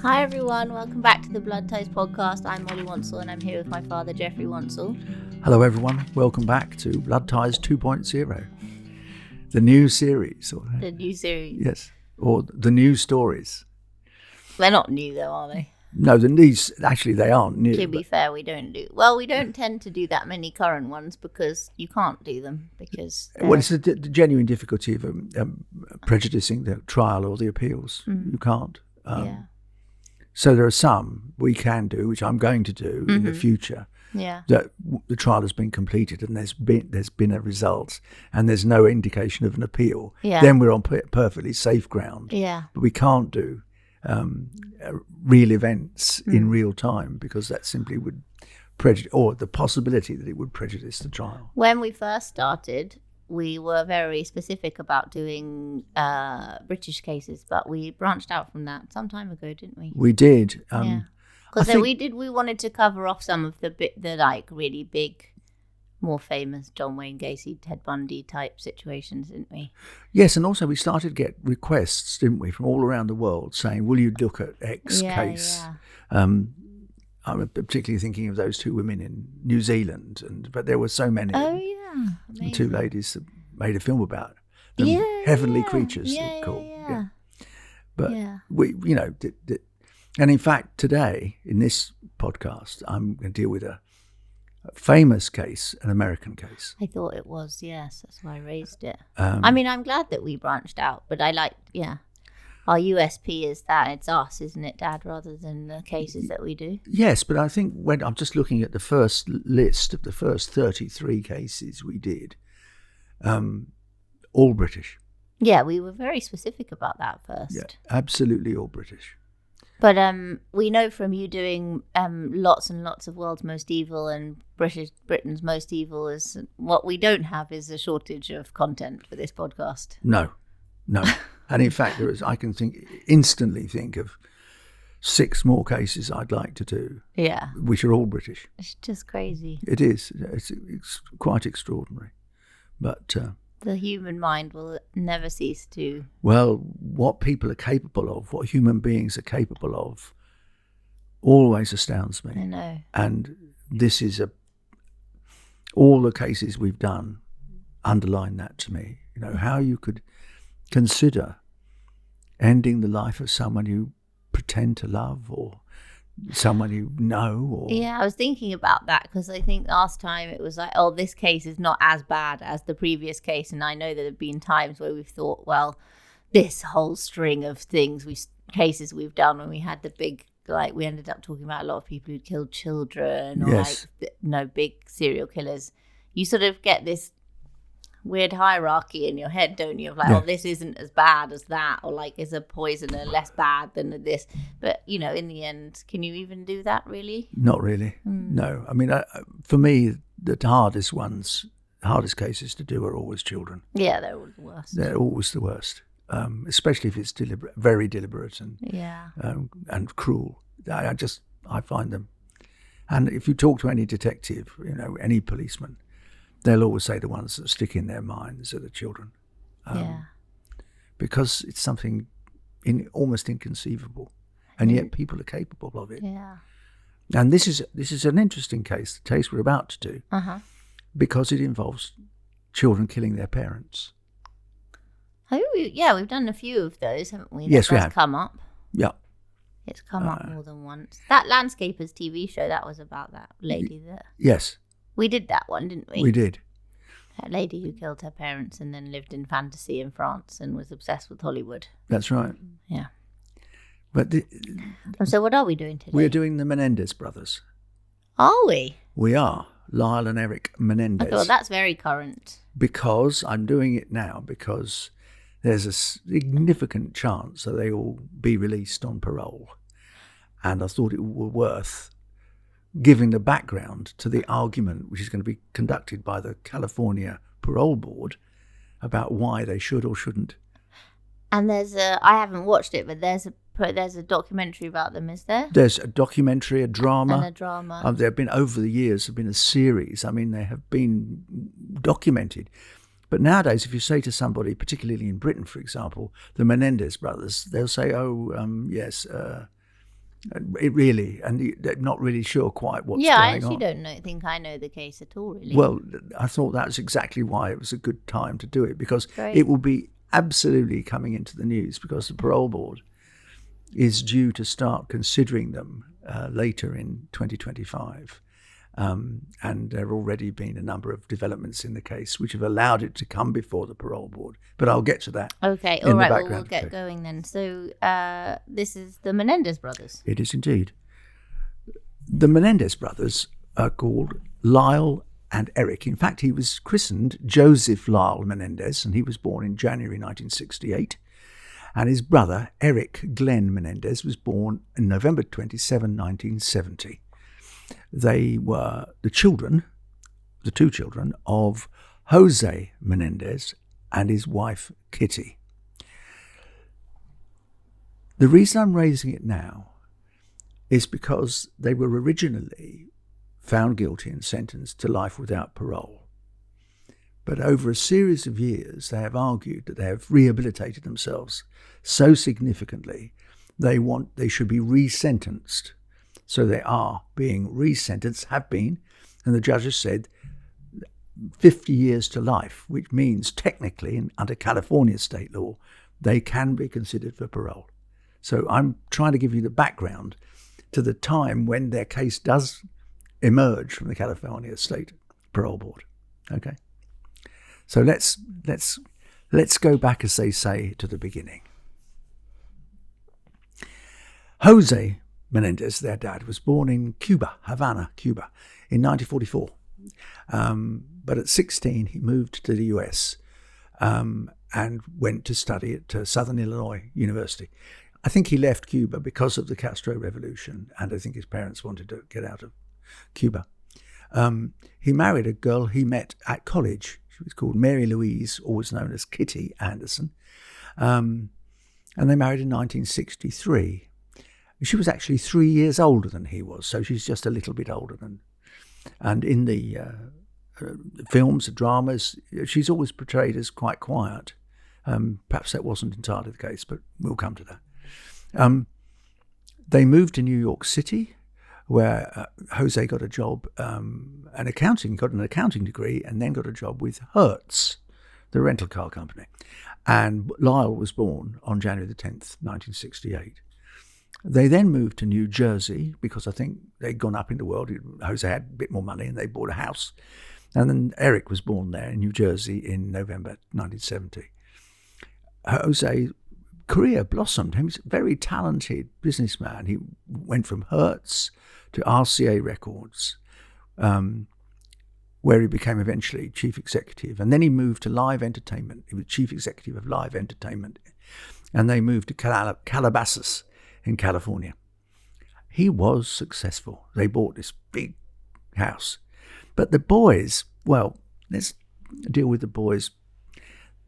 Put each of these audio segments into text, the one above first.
Hi everyone, welcome back to the Blood Ties podcast. I'm Molly Wansell and I'm here with my father, Geoffrey Wansell. Hello everyone, welcome back to Blood Ties 2.0, the new series. The new series. Yes, or the new stories. They're not new though, are they? No, actually they aren't new. To be fair, we don't tend to do that many current ones because you can't do them because... Well, it's the genuine difficulty of prejudicing the trial or the appeals. You can't. Yeah. So there are some we can do, which I'm going to do in the future. Yeah. That the trial has been completed and there's been a result and there's no indication of an appeal. Yeah. Then we're on perfectly safe ground. Yeah. But we can't do real events in real time because that simply would prejudice, or the possibility that it would prejudice the trial. When we first started, we were very specific about doing British cases, but we branched out from that some time ago, didn't we? We did. Yeah. Because we wanted to cover off some of the like really big, more famous John Wayne Gacy, Ted Bundy type situations, didn't we? Yes, and also we started to get requests, didn't we, from all around the world saying, will you look at X case? Yeah. I'm particularly thinking of those two women in New Zealand, but there were so many. Oh, yeah. Amazing. The two ladies that made a film about them. Heavenly Creatures, they're called. Yeah. But we, and in fact, today in this podcast, I'm going to deal with a famous case, an American case. I thought it was, yes. That's why I raised it. I'm glad that we branched out, but I like, our USP is that it's us, isn't it, Dad, rather than the cases that we do? Yes, but I think when I'm just looking at the first list of the first 33 cases we did, all British. Yeah, we were very specific about that first. Yeah, absolutely all British. But we know from you doing lots and lots of World's Most Evil and Britain's Most Evil is what we don't have is a shortage of content for this podcast. No. And in fact, I can instantly think of 6 more cases I'd like to do. Yeah. Which are all British. It's just crazy. It is. It's quite extraordinary. But the human mind will never cease to... Well, what people are capable of, what human beings are capable of, always astounds me. I know. And this is all the cases we've done underline that to me. How you could consider ending the life of someone you pretend to love or someone you know. Yeah, I was thinking about that because I think last time it was like, oh, this case is not as bad as the previous case. And I know that there have been times where we've thought, well, this whole string of cases we've done when we had the big, like we ended up talking about a lot of people who'd killed children or big serial killers. You sort of get this weird hierarchy in your head, don't you? Of like, oh, this isn't as bad as that, or like, is a poisoner less bad than this? But in the end, can you even do that? Really? Not really. No. I mean, for me, the hardest cases to do are always children. Yeah, they're always the worst. They're always the worst, especially if it's very deliberate and cruel. I find them, and if you talk to any detective, any policeman, they'll always say the ones that stick in their minds are the children. Because it's something almost inconceivable. And yet people are capable of it. Yeah. And this is an interesting case, the case we're about to do, because it involves children killing their parents. We've done a few of those, haven't we? Yes, we have. Come up. Yeah. It's come up more than once. That Landscapers TV show, that was about that lady there. Yes. We did that one, didn't we? We did. That lady who killed her parents and then lived in fantasy in France and was obsessed with Hollywood. That's right. Yeah. But so what are we doing today? We're doing the Menendez Brothers. Are we? We are. Lyle and Erik Menendez. Okay, well, that's very current. Because I'm doing it now because there's a significant chance that they will be released on parole. And I thought it were worth giving the background to the argument which is going to be conducted by the California Parole Board about why they should or shouldn't. And I haven't watched it, but there's a documentary about them, is there? There's a documentary, a drama. And a drama. There have been, over the years, have been a series. I mean, they have been documented. But nowadays, if you say to somebody, particularly in Britain, for example, the Menendez brothers, they'll say, It really, and they're not really sure quite what's Yeah, I going actually on. don't think I know the case at all, really. Well, I thought that's exactly why it was a good time to do it, because Great. it will be absolutely coming into the news, because the parole board is due to start considering them later in 2025. And there have already been a number of developments in the case which have allowed it to come before the parole board. But I'll get to that. Okay, all right, well, we'll get going then. So this is the Menendez brothers. It is indeed. The Menendez brothers are called Lyle and Erik. In fact, he was christened Joseph Lyle Menendez, and he was born in January 1968. And his brother, Erik Glenn Menendez, was born on November 27, 1970. They were the two children of José Menendez and his wife, Kitty. The reason I'm raising it now is because they were originally found guilty and sentenced to life without parole. But over a series of years, they have argued that they have rehabilitated themselves so significantly they should be resentenced. So they are being resentenced, have been, and the judges said 50 years to life, which means technically, under California state law, they can be considered for parole. So I'm trying to give you the background to the time when their case does emerge from the California State Parole Board. Okay, so let's go back, as they say, to the beginning. José Menendez, their dad, was born in Cuba, Havana, Cuba, in 1944. But at 16, he moved to the US and went to study at Southern Illinois University. I think he left Cuba because of the Castro Revolution, and I think his parents wanted to get out of Cuba. He married a girl he met at college. She was called Mary Louise, always known as Kitty Anderson. And they married in 1963. She was actually 3 years older than he was, so she's just a little bit older than. And in the films, the dramas, she's always portrayed as quite quiet. Perhaps that wasn't entirely the case, but we'll come to that. They moved to New York City, where José got a job, got an accounting degree, and then got a job with Hertz, the rental car company. And Lyle was born on January the 10th, 1968. They then moved to New Jersey because I think they'd gone up in the world. José had a bit more money and they bought a house. And then Erik was born there in New Jersey in November 1970. José's career blossomed. He was a very talented businessman. He went from Hertz to RCA Records, where he became eventually chief executive. And then he moved to Live Entertainment. He was chief executive of Live Entertainment. And they moved to Calabasas in California. He was successful. They bought this big house. But the boys, well, let's deal with the boys.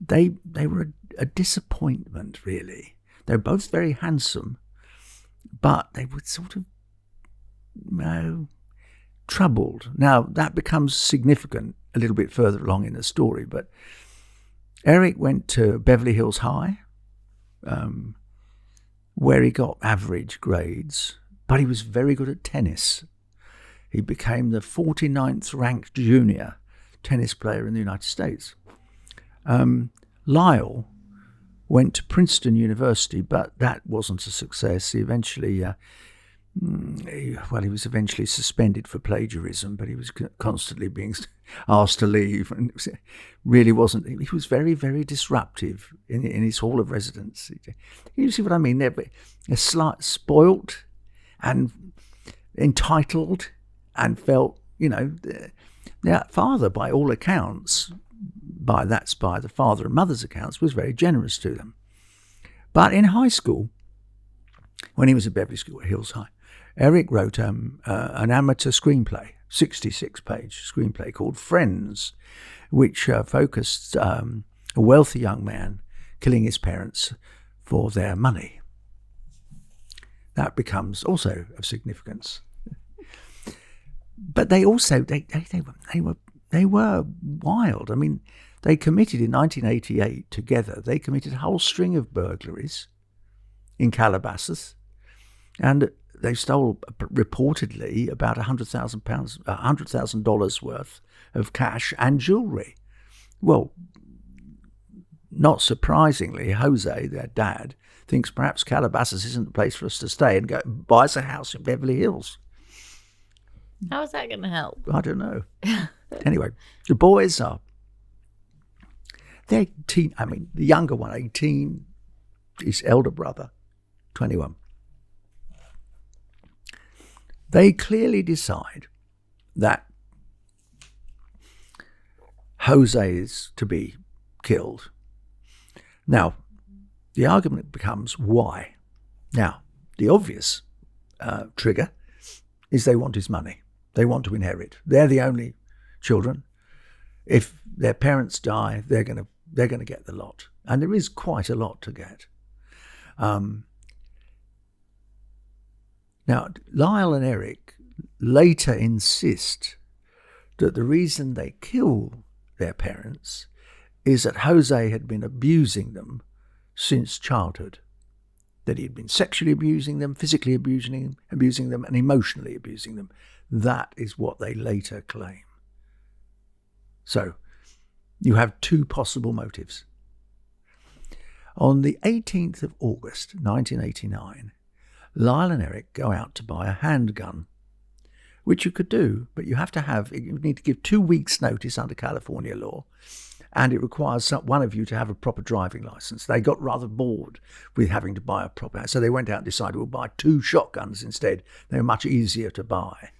They were a disappointment, really. They were both very handsome, but they were sort of troubled. Now, that becomes significant a little bit further along in the story, but Erik went to Beverly Hills High, where he got average grades, but he was very good at tennis. He became the 49th ranked junior tennis player in the United States. Lyle went to Princeton University, but that wasn't a success. He eventually, he was eventually suspended for plagiarism, but he was constantly being asked to leave, and really wasn't. He was very, very disruptive in his hall of residence. You see what I mean? They're spoilt and entitled, and felt, their father, by all accounts, by the father and mother's accounts, was very generous to them. But in high school, when he was at Beverly Hills High, Erik wrote an amateur screenplay, 66-page screenplay called Friends, which focused a wealthy young man killing his parents for their money. That becomes also of significance. But they also they were wild. I mean, they committed in 1988 together. They committed a whole string of burglaries in Calabasas, and they stole reportedly about $100,000 worth of cash and jewellery. Well, not surprisingly, Jose, their dad, thinks perhaps Calabasas isn't the place for us to stay and buys a house in Beverly Hills. How is that going to help? I don't know. Anyway, the boys they're 18. I mean, the younger one, 18, his elder brother, 21. They clearly decide that Jose is to be killed. Now, the argument becomes why. Now, the obvious trigger is they want his money. They want to inherit. They're the only children. If their parents die, they're going to get the lot, and there is quite a lot to get. Now, Lyle and Erik later insist that the reason they kill their parents is that Jose had been abusing them since childhood, that he had been sexually abusing them, physically abusing them, and emotionally abusing them. That is what they later claim. So, you have two possible motives. On the 18th of August, 1989, Lyle and Erik go out to buy a handgun, which you could do, but you need to give 2 weeks' notice under California law, and it requires one of you to have a proper driving license. They got rather bored with having to buy a proper, so they went out and decided we'll buy 2 shotguns instead. They were much easier to buy.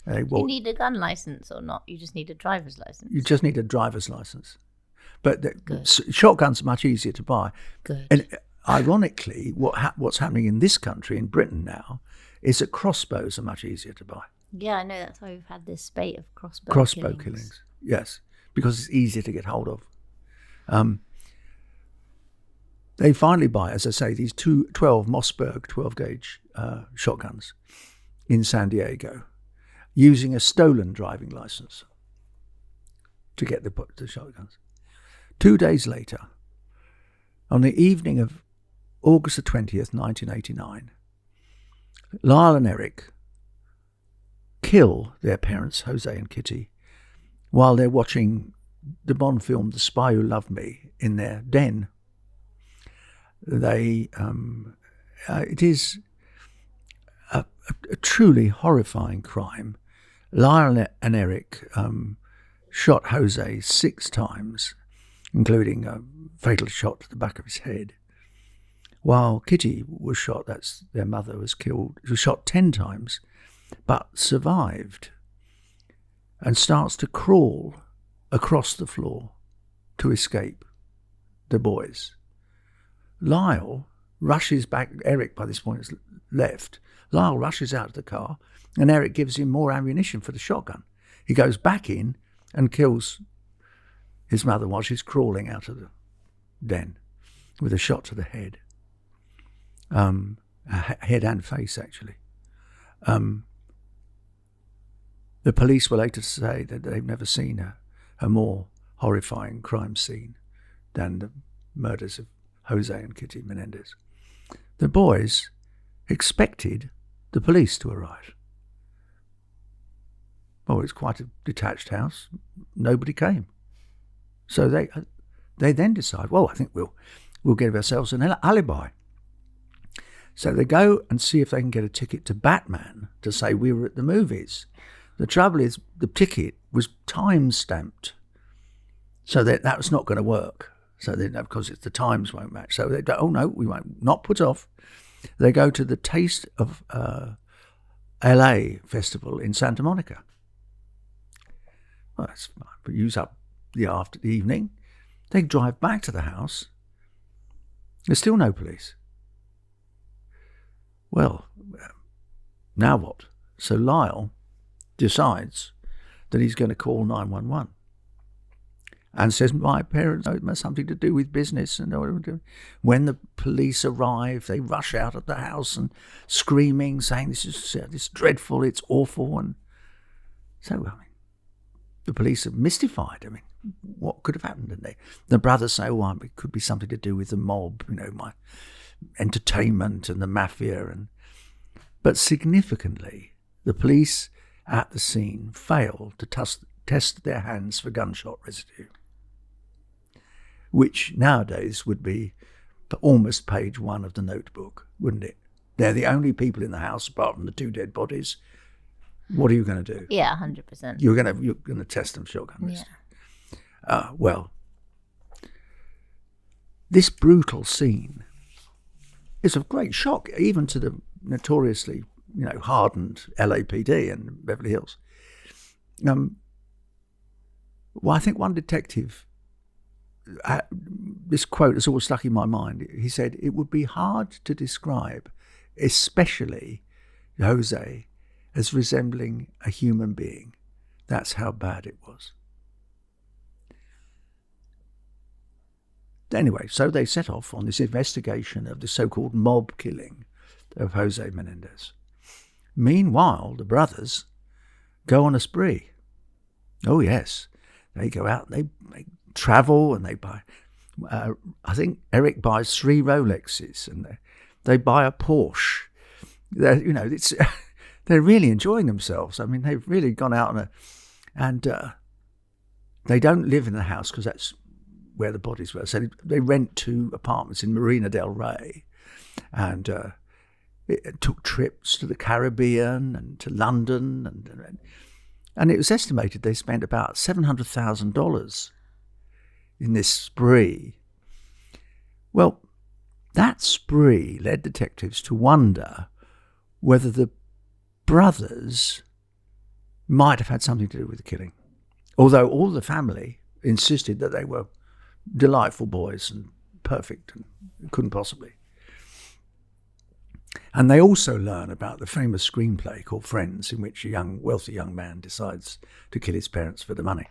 You need a gun license or not? You just need a driver's license? You just need a driver's license. But shotguns are much easier to buy. Good. And ironically, what's happening in this country, in Britain now, is that crossbows are much easier to buy. Yeah, I know. That's why we've had this spate of crossbow killings. Yes, because it's easier to get hold of. They finally buy, as I say, these 12 Mossberg 12-gauge shotguns in San Diego, using a stolen driving license to get the shotguns. 2 days later, on the evening of August the 20th, 1989, Lyle and Erik kill their parents, Jose and Kitty, while they're watching the Bond film The Spy Who Loved Me in their den. It is a truly horrifying crime. Lyle and Erik shot Jose 6 times, including a fatal shot to the back of his head, while Kitty was shot, their mother was killed, she was shot 10 times, but survived and starts to crawl across the floor to escape the boys. Lyle rushes back. Erik, by this point, has left. Lyle rushes out of the car, and Erik gives him more ammunition for the shotgun. He goes back in and kills his mother while she's crawling out of the den with a shot to the head. Head and face, actually. The police were later to say that they've never seen a more horrifying crime scene than the murders of Jose and Kitty Menendez. The boys expected the police to arrive. Oh, it's quite a detached house. Nobody came. So they then decide, well, I think we'll give ourselves an alibi. So they go and see if they can get a ticket to Batman to say we were at the movies. The trouble is the ticket was time-stamped, so that was not going to work. So because the times won't match. So they go, oh no, we won't. Not put off. They go to the Taste of LA festival in Santa Monica. Well, that's fine. But use up the evening. They drive back to the house. There's still no police. Well, now what? So Lyle decides that he's going to call 911 and says, my parents, it has something to do with business. And when the police arrive, they rush out of the house and screaming, saying, this is dreadful, it's awful. And so, the police are mystified. What could have happened? And the brothers say, it could be something to do with the mob, my entertainment and the mafia. And But significantly, the police at the scene failed to test their hands for gunshot residue, which nowadays would be almost page 1 of the notebook, wouldn't it? They're the only people in the house apart from the 2 dead bodies. What are you going to do? Yeah, 100%. You're going to test them for shotgun residue. Yeah. Well, this brutal scene is of great shock, even to the notoriously, hardened LAPD and Beverly Hills. Well, I think one detective, this quote has always stuck in my mind. He said, "It would be hard to describe, especially José, as resembling a human being. That's how bad it was." Anyway, so they set off on this investigation of the so-called mob killing of José Menendez. Meanwhile, the brothers go on a spree. Oh yes, they go out, they travel, and they buy. I think Erik buys 3 Rolexes, and they buy a Porsche. They're really enjoying themselves. I mean, they've really gone out and they don't live in the house because that's where the bodies were. So they rent 2 apartments in Marina del Rey, and it took trips to the Caribbean and to London, and it was estimated they spent about $700,000 in this spree. Well, that spree led detectives to wonder whether the brothers might have had something to do with the killing, although all the family insisted that they were delightful boys and perfect and couldn't possibly. And they also learn about the famous screenplay called Friends, in which a wealthy young man decides to kill his parents for the money.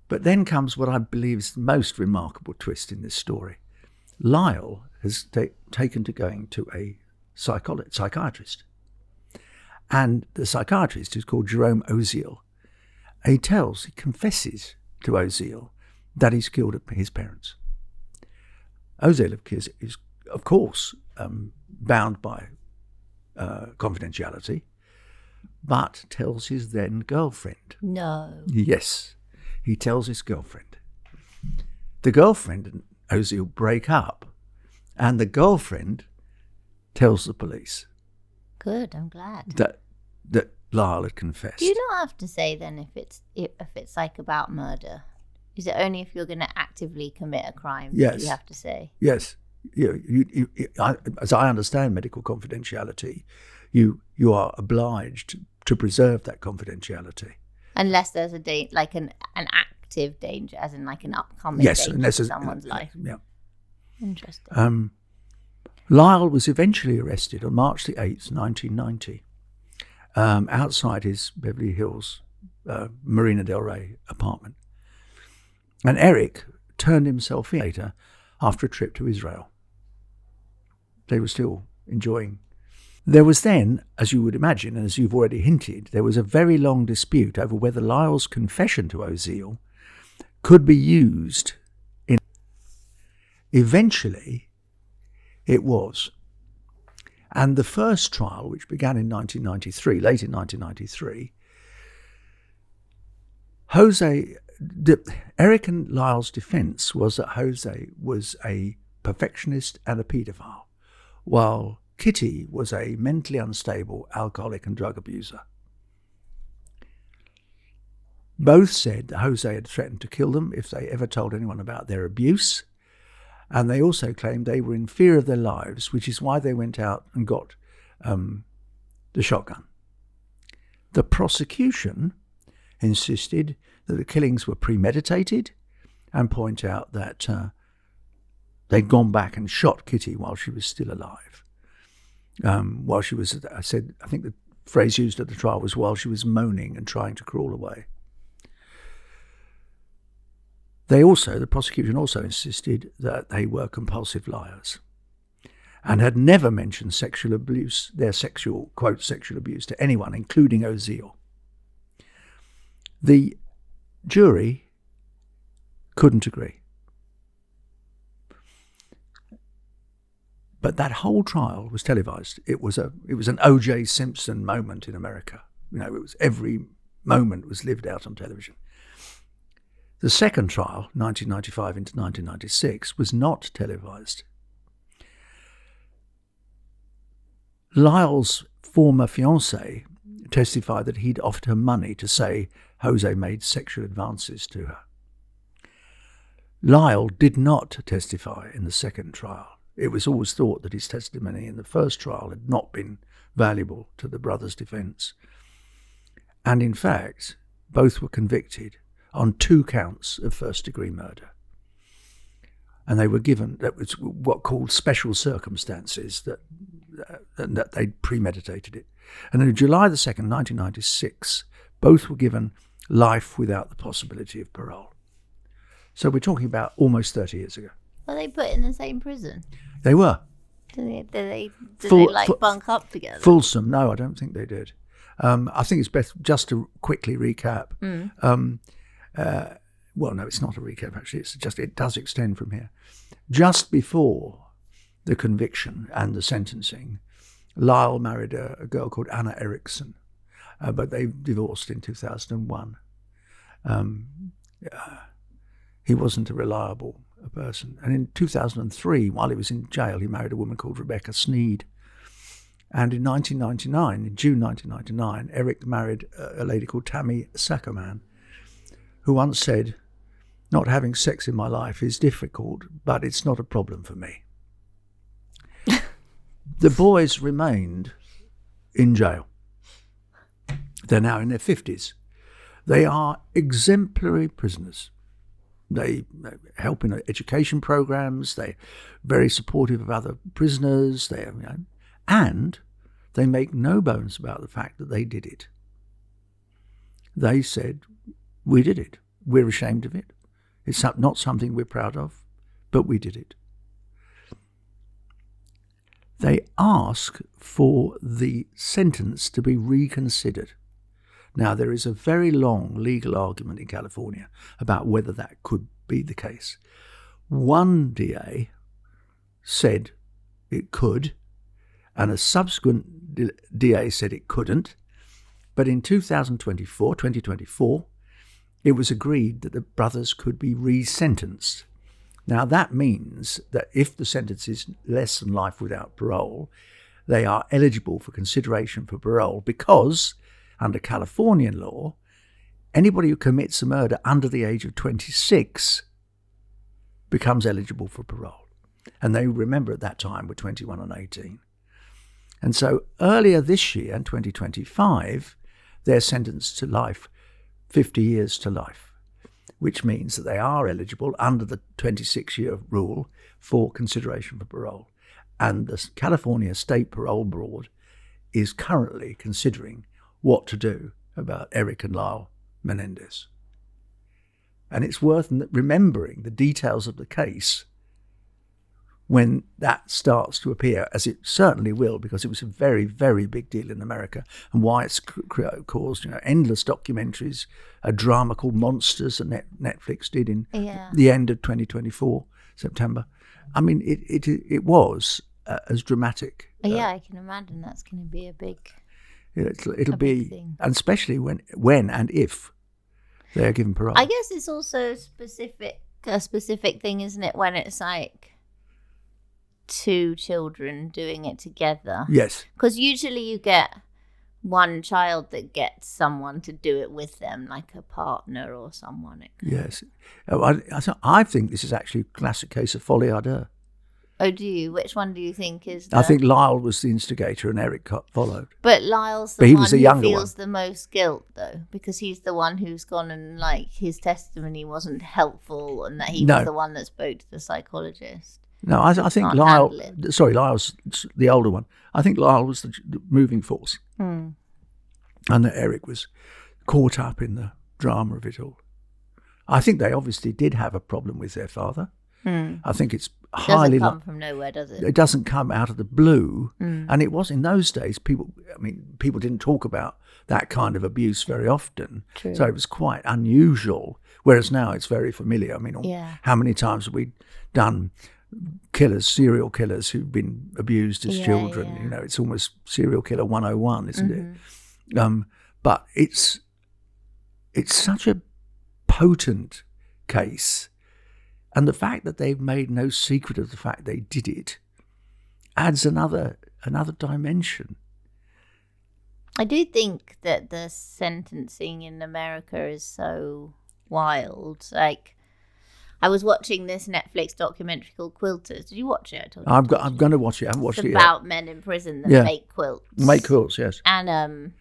But then comes what I believe is the most remarkable twist in this story. Lyle has taken to going to a psychiatrist. And the psychiatrist is called Jerome Oziel. He confesses to Oziel that he's killed his parents. Oziel is, of course, bound by confidentiality, but tells his then girlfriend. No. Yes, he tells his girlfriend. The girlfriend and Oziel break up, and the girlfriend tells the police. Good, I'm glad. That Lyle had confessed. Do you not have to say then if it's like about murder? Is it only if you're going to actively commit a crime that you have to say? Yes. As I understand medical confidentiality, you are obliged to preserve that confidentiality. Unless there's an active danger, as in like an upcoming danger to someone's life. Yeah. Interesting. Lyle was eventually arrested on March the 8th, 1990, outside his Beverly Hills Marina del Rey apartment. And Erik turned himself in later after a trip to Israel. They were still enjoying. There was then, as you would imagine, and as you've already hinted, there was a very long dispute over whether Lyle's confession to Oziel could be used in. Eventually, it was. And the first trial, which began in 1993, late in 1993, Erik and Lyle's defence was that José was a perfectionist and a paedophile, while Kitty was a mentally unstable alcoholic and drug abuser. Both said that José had threatened to kill them if they ever told anyone about their abuse, and they also claimed they were in fear of their lives, which is why they went out and got the shotgun. The prosecution insisted that the killings were premeditated and point out that they'd gone back and shot Kitty while she was still alive. While she was, I think the phrase used at the trial was while she was moaning and trying to crawl away. The prosecution also insisted that they were compulsive liars and had never mentioned sexual abuse, their sexual, quote, sexual abuse to anyone, including Oziel. The jury couldn't agree. But that whole trial was televised. It was an O.J. Simpson moment in America. It was every moment was lived out on television. The second trial, 1995 into 1996, was not televised. Lyle's former fiancée testified that he'd offered her money to say José made sexual advances to her. Lyle did not testify in the second trial. It was always thought that his testimony in the first trial had not been valuable to the brothers' defence. And in fact, both were convicted on 2 counts of first-degree murder. And they were given, that was what called special circumstances, that they'd premeditated it. And on July the 2nd, 1996, both were given life without the possibility of parole. So we're talking about almost 30 years ago. Were they put in the same prison? They were. Did they bunk up together? Folsom, no, I don't think they did. I think it's best just to quickly recap. Well, no, it's not a recap, actually. It does extend from here. Just before the conviction and the sentencing, Lyle married a girl called Anna Erickson, but they divorced in 2001. He wasn't a reliable person. And in 2003, while he was in jail, he married a woman called Rebecca Sneed. And in 1999, in June 1999, Erik married a lady called Tammy Sackerman, who once said, "Not having sex in my life is difficult, but it's not a problem for me." The boys remained in jail. They're now in their 50s. They are exemplary prisoners. They help in education programs. They're very supportive of other prisoners. And they make no bones about the fact that they did it. They said, "We did it. We're ashamed of it. It's not something we're proud of, but we did it." They ask for the sentence to be reconsidered. Now, there is a very long legal argument in California about whether that could be the case. One DA said it could, and a subsequent DA said it couldn't. But in 2024, it was agreed that the brothers could be resentenced. Now, that means that if the sentence is less than life without parole, they are eligible for consideration for parole because, under Californian law, anybody who commits a murder under the age of 26 becomes eligible for parole. And they, remember, at that time were 21 and 18. And so earlier this year, in 2025, they're sentenced to life, 50 years to life, which means that they are eligible under the 26-year rule for consideration for parole. And the California State Parole Board is currently considering what to do about Erik and Lyle Menendez. And it's worth remembering the details of the case when that starts to appear, as it certainly will, because it was a very, very big deal in America, and why it's caused endless documentaries, a drama called Monsters that Netflix did in the end of 2024, September. I mean, it was as dramatic. I can imagine that's going to be a big... It'll be, thing. And especially when and if they are given parole. I guess it's also a specific thing, isn't it? When it's like 2 children doing it together. Yes. Because usually you get one child that gets someone to do it with them, like a partner or someone. Yes. I think this is actually a classic case of folie à deux. Oh, do you? Which one do you think is I think Lyle was the instigator and Erik followed. But Lyle's the one who feels the most guilt, though, because he's the one who's gone and, his testimony wasn't helpful and that he was the one that spoke to the psychologist. No, I think Lyle's the older one. I think Lyle was the moving force. And that Erik was caught up in the drama of it all. I think they obviously did have a problem with their father. I think it's highly... Doesn't come from nowhere, does it? It doesn't come out of the blue. And it was in those days, people didn't talk about that kind of abuse very often. True. So it was quite unusual, whereas now it's very familiar. How many times have we done serial killers who've been abused as children. Yeah. You know, it's almost serial killer 101, isn't it? But it's such a potent case, and the fact that they've made no secret of the fact they did it adds another dimension. I do think that the sentencing in America is so wild. Like, I was watching this Netflix documentary called Quilters. Did you watch it? I'm going to watch it. I haven't watched it yet. It's about men in prison that make quilts. Make quilts, yes. And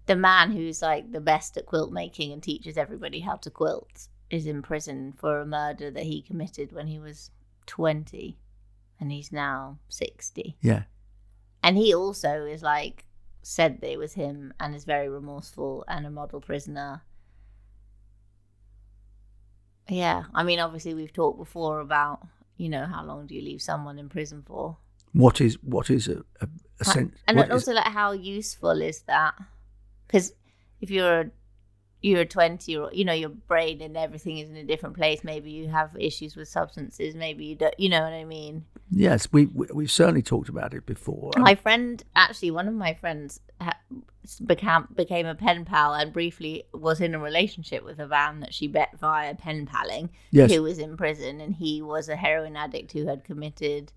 the man who's like the best at quilt making and teaches everybody how to quilt is in prison for a murder that he committed when he was 20, and he's now 60. Yeah. And he also is like, said that it was him, and is very remorseful and a model prisoner. Yeah, I mean, obviously we've talked before about, you know, how long do you leave someone in prison for? What is a sense? And also, like, how useful is that? Because if you're 20, or, you know, your brain and everything is in a different place. Maybe you have issues with substances. Maybe you don't. You know what I mean? Yes, we've certainly talked about it before. My friend, actually, one of my friends became a pen pal and briefly was in a relationship with a man that she met via pen paling, who was in prison, and he was a heroin addict who had committed,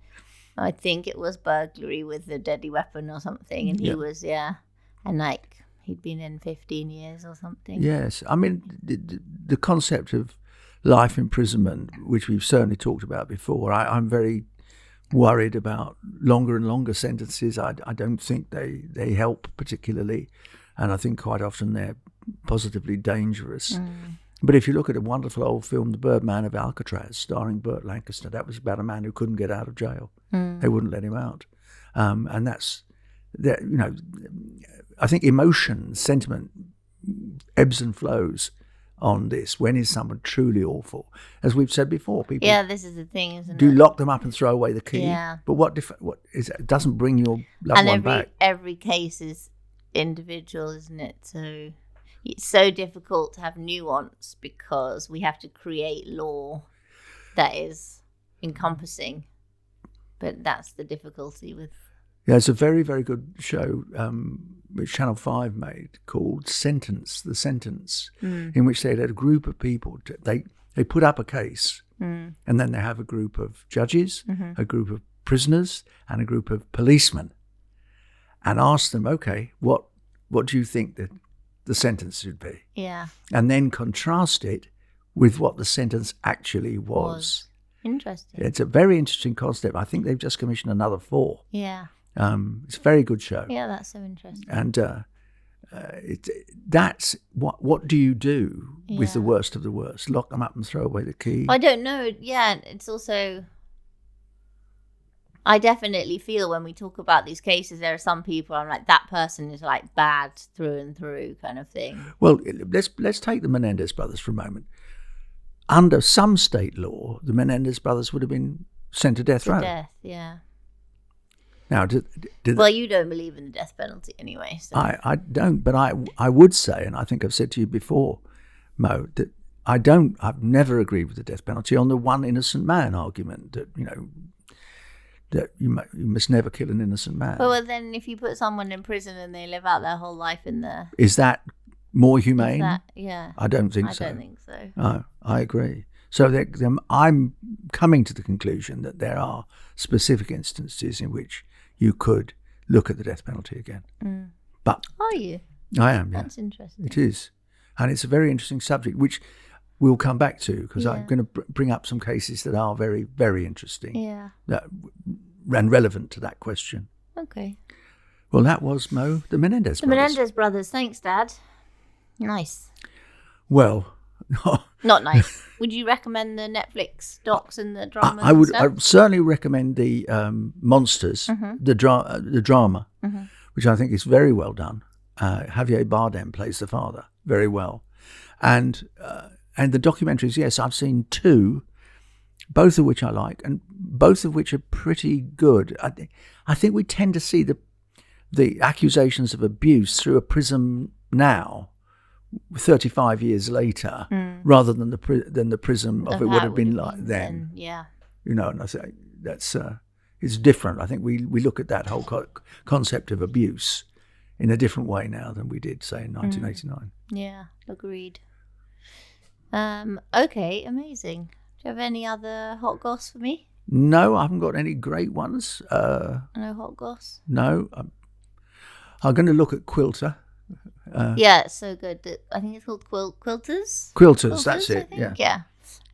I think it was burglary with a deadly weapon or something, and he was, and like he'd been in 15 years or something. Yes, I mean, the concept of life imprisonment, which we've certainly talked about before, I'm very worried about longer and longer sentences. I don't think they help particularly, and I think quite often they're positively dangerous. But if you look at a wonderful old film, The Birdman of Alcatraz, starring Burt Lancaster, that was about a man who couldn't get out of jail. They wouldn't let him out, and that's that. You know, I think emotion, sentiment ebbs and flows on this. When is someone truly awful? As we've said before, people. Yeah, this is the thing, isn't it? Do lock them up and throw away the key. Yeah. But what is it? Doesn't bring your loved one back. Every case is individual, isn't it? So it's so difficult to have nuance because we have to create law that is encompassing. But that's the difficulty with. Yeah, it's a very, very good show which Channel 5 made called The Sentence, in which they had a group of people. They put up a case, and then they have a group of judges, a group of prisoners, and a group of policemen, and ask them, okay, what do you think that the sentence should be? Yeah. And then contrast it with what the sentence actually was. Interesting. It's a very interesting concept. I think they've just commissioned another 4. Yeah. It's a very good show. Yeah, that's so interesting. And that's what do you do with the worst of the worst? Lock them up and throw away the key? I don't know. Yeah, it's also, I definitely feel when we talk about these cases, there are some people I'm like, that person is like bad through and through kind of thing. Well, let's take the Menendez brothers for a moment. Under some state law, the Menendez brothers would have been sent to death row. Death, yeah. Now, well, you don't believe in the death penalty anyway. So. I don't, but I would say, and I think I've said to you before, Mo, that I've never agreed with the death penalty on the one innocent man argument that, you know, that you must never kill an innocent man. Well, then if you put someone in prison and they live out their whole life in there. Is that more humane? Yeah. I don't think so. I don't think so. No, I agree. So I'm coming to the conclusion that there are specific instances in which you could look at the death penalty again. But are you? I am, yeah. That's interesting. It is. And it's a very interesting subject, which we'll come back to, because I'm going to bring up some cases that are very, very interesting. Yeah. That and relevant to that question. Okay. Well, that was, Mo, the Menendez brothers. The Menendez brothers. Thanks, Dad. Nice. Well... Not nice. Would you recommend the Netflix docs and the drama? I would certainly recommend the Monsters, the drama, which I think is very well done. Javier Bardem plays the father very well, and the documentaries. Yes, I've seen 2, both of which I like, and both of which are pretty good. I think we tend to see the accusations of abuse through a prism now. 35 years later, rather than the prism of it would have been like then. Yeah. And I say that's it's different. I think we look at that whole concept of abuse in a different way now than we did, say, in 1989. Yeah, agreed. Okay, amazing. Do you have any other hot goss for me? No, I haven't got any great ones. No hot goss? No. I'm going to look at Quilter. Yeah, it's so good. I think it's called Quilters. Quilters, that's it. Yeah.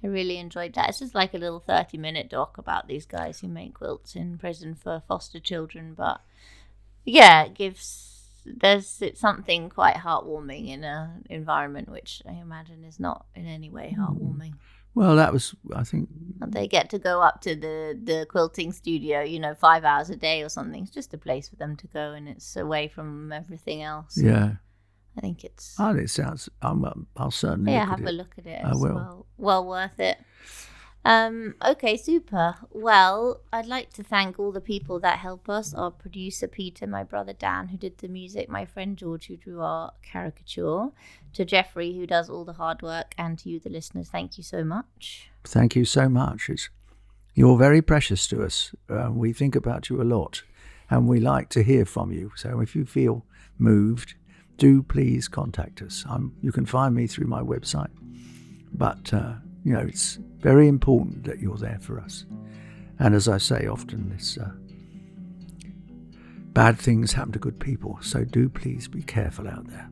I really enjoyed that. It's just like a little 30-minute doc about these guys who make quilts in prison for foster children. But yeah, it's something quite heartwarming in an environment which I imagine is not in any way heartwarming. Well, that was, I think... And they get to go up to the quilting studio, 5 hours a day or something. It's just a place for them to go, and it's away from everything else. Yeah. I think it's... Oh, it sounds... I'll certainly look at it. Yeah, have a look at it. I will. Well worth it. Okay, super. Well, I'd like to thank all the people that help us. Our producer, Peter, my brother, Dan, who did the music, my friend, George, who drew our caricature, to Geoffrey, who does all the hard work, and to you, the listeners, thank you so much. Thank you so much. You're very precious to us. We think about you a lot, and we like to hear from you. So if you feel moved, do please contact us. You can find me through my website. But, it's very important that you're there for us. And as I say often, bad things happen to good people. So do please be careful out there.